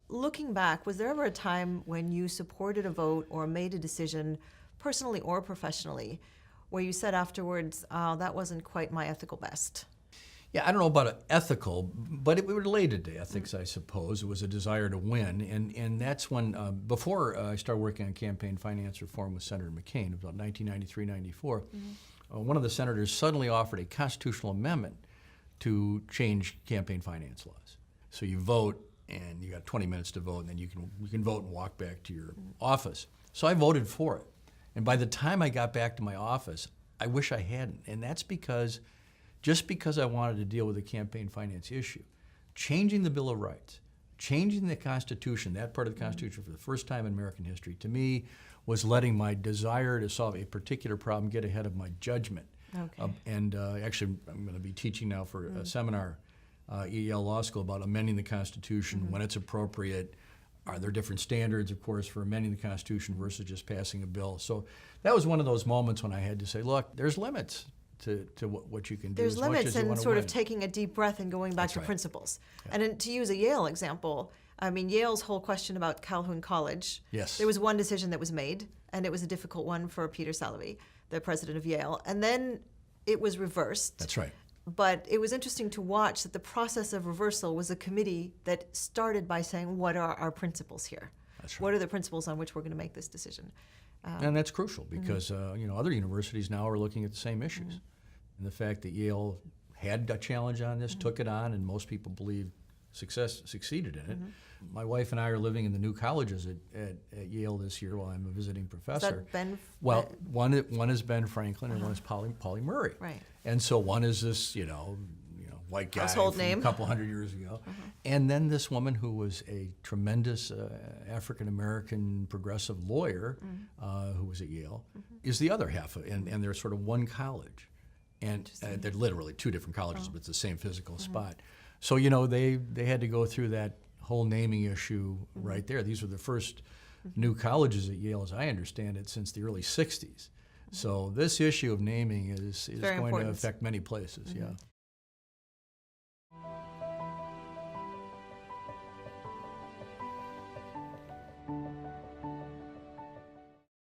looking back, was there ever a time when you supported a vote or made a decision, personally or professionally, where you said afterwards, oh, that wasn't quite my ethical best? Yeah, I don't know about ethical, but it related to ethics, I suppose. It was a desire to win, and that's when, before I started working on campaign finance reform with Senator McCain, about 1993, 94, one of the senators suddenly offered a constitutional amendment to change campaign finance laws. So you vote, and you got 20 minutes to vote, and then you can vote and walk back to your office. So I voted for it, and by the time I got back to my office, I wish I hadn't, and that's just because I wanted to deal with the campaign finance issue. Changing the Bill of Rights, changing the Constitution, that part of the Constitution for the first time in American history, to me was letting my desire to solve a particular problem get ahead of my judgment. Okay. Actually, I'm going to be teaching now for a seminar at Yale Law School about amending the Constitution, when it's appropriate. Are there different standards, of course, for amending the Constitution versus just passing a bill? So that was one of those moments when I had to say, look, there's limits to what you can do. There's as much limits as you and want to sort win. of taking a deep breath and going back That's to right. principles. Yeah. And then to use a Yale example, I mean, Yale's whole question about Calhoun College, Yes. there was one decision that was made, and it was a difficult one for Peter Salovey, the president of Yale, and then it was reversed. That's right. But it was interesting to watch that the process of reversal was a committee that started by saying, what are our principles here? That's What are the principles on which we're going to make this decision? And that's crucial because other universities now are looking at the same issues. And the fact that Yale had a challenge on this, took it on, and most people believe succeeded in it. My wife and I are living in the new colleges at Yale this year while I'm a visiting professor. Is that Ben? Well, one is Ben Franklin and one is Polly Murray. Right. And so one is this, white guy Household from name. a couple hundred years ago. And then this woman who was a tremendous African-American progressive lawyer who was at Yale is the other half, and they're sort of one college. And they're literally two different colleges, but it's the same physical spot. So, they had to go through that whole naming issue right there. These were the first new colleges at Yale, as I understand it, since the early 60s. So this issue of naming is going important. to affect many places, yeah.